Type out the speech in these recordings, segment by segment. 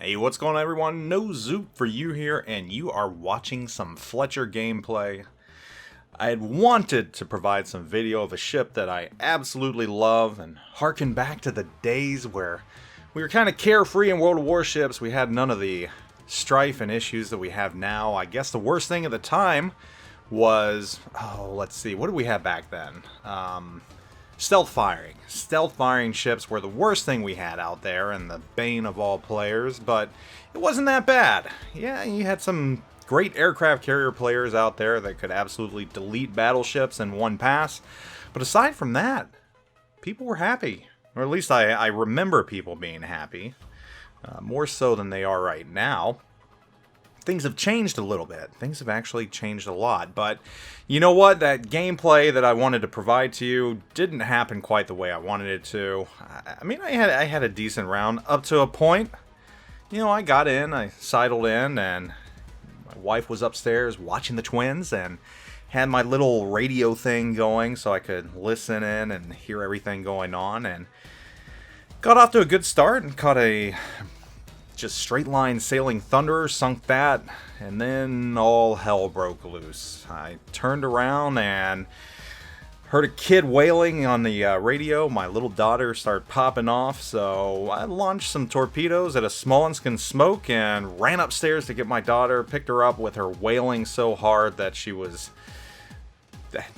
Hey, what's going on everyone? NoZoupForYou here, and you are watching some Fletcher gameplay. I had wanted to provide some video of a ship that I absolutely love and harken back to the days where we were kind of carefree in World of Warships. We had none of the strife and issues that we have now. I guess the worst thing at the time was, let's see, what did we have back then? Stealth firing. Stealth firing ships were the worst thing we had out there and the bane of all players, but it wasn't that bad. Yeah, you had some great aircraft carrier players out there that could absolutely delete battleships in one pass, but aside from that, people were happy. Or at least I remember people being happy, more so than they are right now. Things have changed a little bit. Things have actually changed a lot. But you know what? That gameplay that I wanted to provide to you didn't happen quite the way I wanted it to. I mean, I had a decent round up to a point. You know, I got in, I sidled in, and my wife was upstairs watching the twins and had my little radio thing going so I could listen in and hear everything going on, and got off to a good start and caught a just straight line sailing Thunderer, sunk that, and then all hell broke loose. I turned around and heard a kid wailing on the radio. My little daughter started popping off, so I launched some torpedoes at a Smolensk in smoke and ran upstairs to get my daughter, picked her up with her wailing so hard that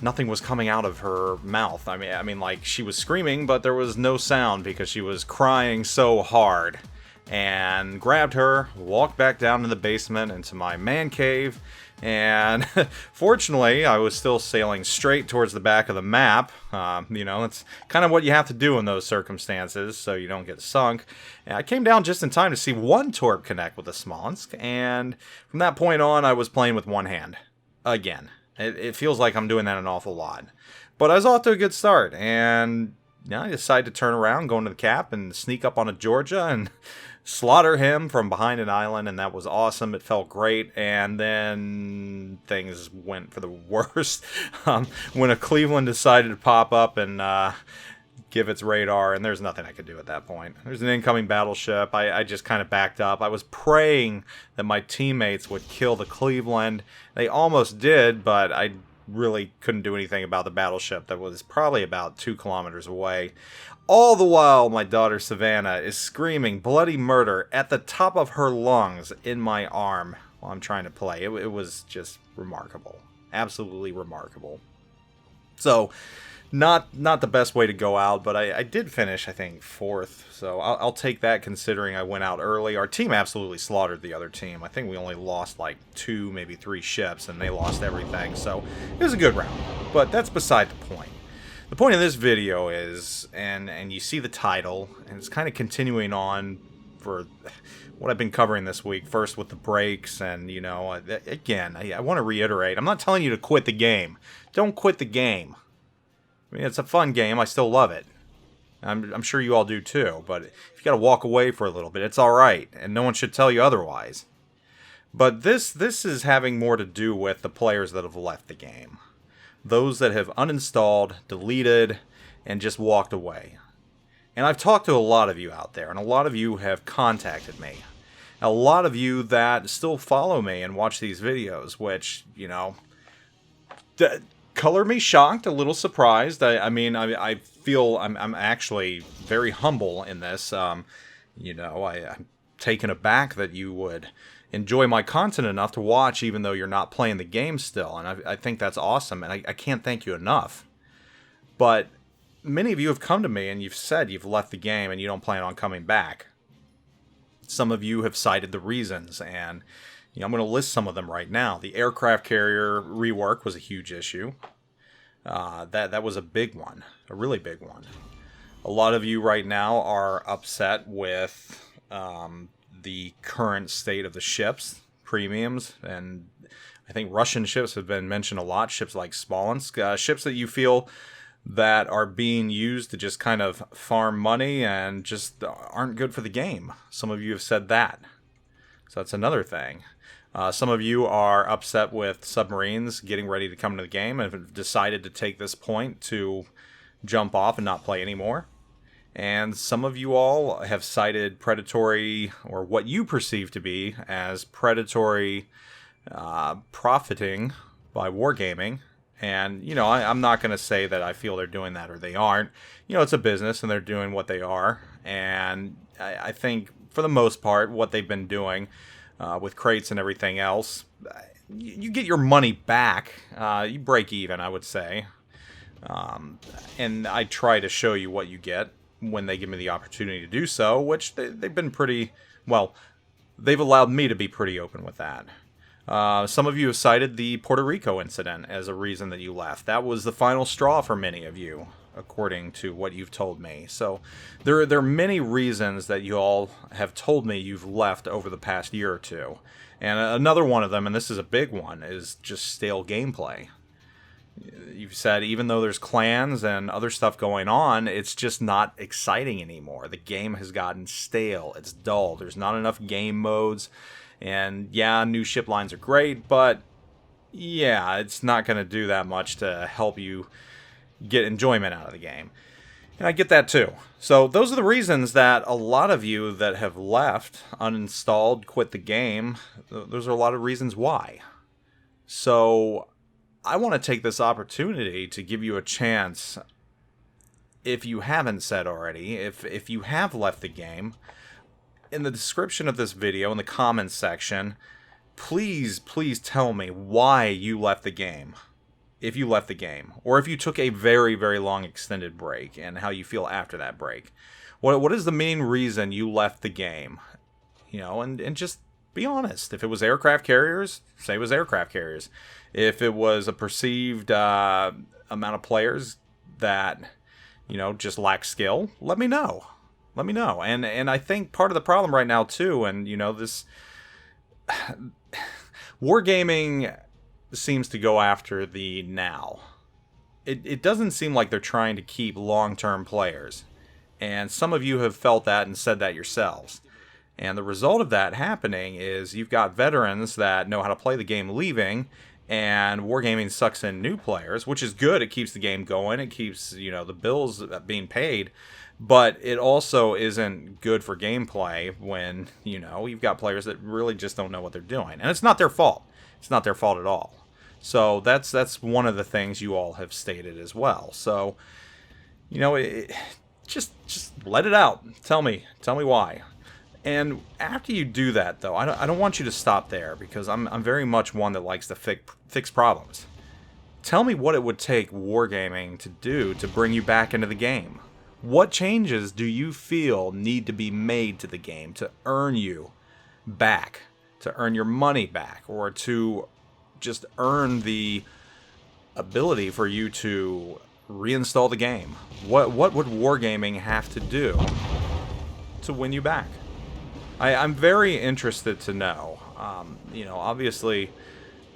nothing was coming out of her mouth. I mean, like, she was screaming, but there was no sound because she was crying so hard. And grabbed her, walked back down to the basement into my man cave, and fortunately I was still sailing straight towards the back of the map. You know, it's kind of what you have to do in those circumstances so you don't get sunk. And I came down just in time to see one torp connect with the Smolensk, and from that point on I was playing with one hand. Again. It feels like I'm doing that an awful lot. But I was off to a good start, and I decided to turn around, go into the cap, and sneak up on a Georgia and slaughter him from behind an island, and that was awesome. It felt great, and then things went for the worst when a Cleveland decided to pop up and give its radar, and there's nothing I could do at that point. There's an incoming battleship. I just kind of backed up. I was praying that my teammates would kill the Cleveland. They almost did, but I really couldn't do anything about the battleship that was probably about 2 kilometers away. All the while, my daughter Savannah is screaming bloody murder at the top of her lungs in my arm while I'm trying to play. It was just remarkable. Absolutely remarkable. So, not the best way to go out, but I did finish, I think, 4th. So I'll take that considering I went out early. Our team absolutely slaughtered the other team. I think we only lost like 2, maybe 3 ships, and they lost everything. So it was a good round. But that's beside the point. The point of this video is, and you see the title, and it's kind of continuing on for what I've been covering this week. First with the breaks, and, you know, again, I want to reiterate, I'm not telling you to quit the game. Don't quit the game. I mean, it's a fun game. I still love it. I'm sure you all do too, but if you got to walk away for a little bit, it's all right, and no one should tell you otherwise. But this is having more to do with the players that have left the game. Those that have uninstalled, deleted, and just walked away. And I've talked to a lot of you out there, and a lot of you have contacted me. A lot of you that still follow me and watch these videos, which, you know, color me shocked, a little surprised. I feel I'm actually very humble in this. You know, I'm taken aback that you would enjoy my content enough to watch even though you're not playing the game still, and I think that's awesome, and I can't thank you enough. But many of you have come to me and you've said you've left the game and you don't plan on coming back. Some of you have cited the reasons, and you know, I'm going to list some of them right now. The aircraft carrier rework was a huge issue. That was a big one, a really big one. A lot of you right now are upset with the current state of the ships, premiums, and I think Russian ships have been mentioned a lot, ships like Smolensk, ships that you feel that are being used to just kind of farm money and just aren't good for the game. Some of you have said that. So that's another thing. Some of you are upset with submarines getting ready to come to the game and have decided to take this point to jump off and not play anymore. And some of you all have cited predatory, or what you perceive to be as predatory profiting by wargaming. And, I'm not going to say that I feel they're doing that or they aren't. It's a business and they're doing what they are. And I think, for the most part, what they've been doing with crates and everything else, you get your money back. You break even, I would say. And I try to show you what you get when they give me the opportunity to do so, which they've been pretty, well, they've allowed me to be pretty open with that. Some of you have cited the Puerto Rico incident as a reason that you left. That was the final straw for many of you, according to what you've told me. So there are many reasons that you all have told me you've left over the past year or two. And another one of them, and this is a big one, is just stale gameplay. You've said even though there's clans and other stuff going on, it's just not exciting anymore. The game has gotten stale. It's dull. There's not enough game modes. And yeah, new ship lines are great, but yeah, it's not going to do that much to help you get enjoyment out of the game. And I get that too. So those are the reasons that a lot of you that have left, uninstalled, quit the game, those are a lot of reasons why. So I want to take this opportunity to give you a chance, if you haven't said already, if you have left the game, in the description of this video, in the comments section, please tell me why you left the game. If you left the game, or if you took a very, very long extended break, and how you feel after that break. What is the main reason you left the game? And just be honest. If it was aircraft carriers, say it was aircraft carriers. If it was a perceived amount of players that, just lack skill, let me know. Let me know. And I think part of the problem right now, too, and, this wargaming seems to go after the now. It doesn't seem like they're trying to keep long-term players. And some of you have felt that and said that yourselves. And the result of that happening is you've got veterans that know how to play the game leaving, and wargaming sucks in new players, which is good. It keeps the game going. It keeps, the bills being paid. But it also isn't good for gameplay when, you've got players that really just don't know what they're doing. And it's not their fault. It's not their fault at all. So that's one of the things you all have stated as well. So, just let it out. Tell me why. And after you do that, though, I don't want you to stop there, because I'm very much one that likes to fix problems. Tell me what it would take wargaming to do to bring you back into the game. What changes do you feel need to be made to the game to earn you back, to earn your money back, or to just earn the ability for you to reinstall the game? What would wargaming have to do to win you back? I'm very interested to know. Obviously,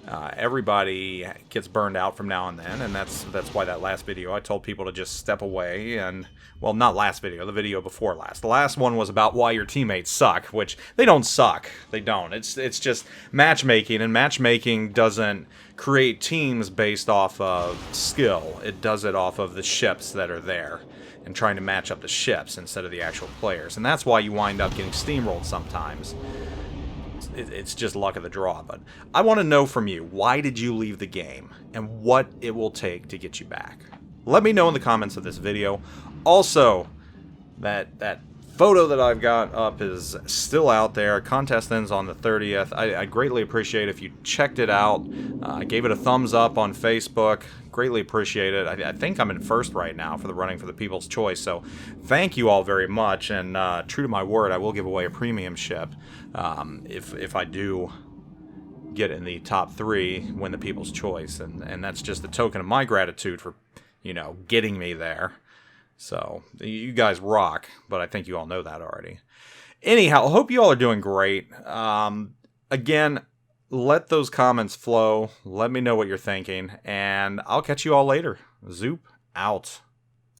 everybody gets burned out from now and then, and that's why that last video I told people to just step away. And, well, not last video, the video before last. The last one was about why your teammates suck, which they don't suck. They don't. It's just matchmaking, and matchmaking doesn't create teams based off of skill. It does it off of the ships that are there, and trying to match up the ships instead of the actual players. And that's why you wind up getting steamrolled sometimes. It's just luck of the draw. But I want to know from you, why did you leave the game, and what it will take to get you back? Let me know in the comments of this video. Also, that photo that I've got up is still out there. Contest ends on the 30th. I'd greatly appreciate if you checked it out. I gave it a thumbs up on Facebook. Greatly appreciate it. I think I'm in first right now for the running for the People's Choice. So thank you all very much. And true to my word, I will give away a premium ship if I do get in the top 3, win the People's Choice. And that's just a token of my gratitude for, getting me there. So, you guys rock, but I think you all know that already. Anyhow, I hope you all are doing great. Again, let those comments flow. Let me know what you're thinking, and I'll catch you all later. Zoop out.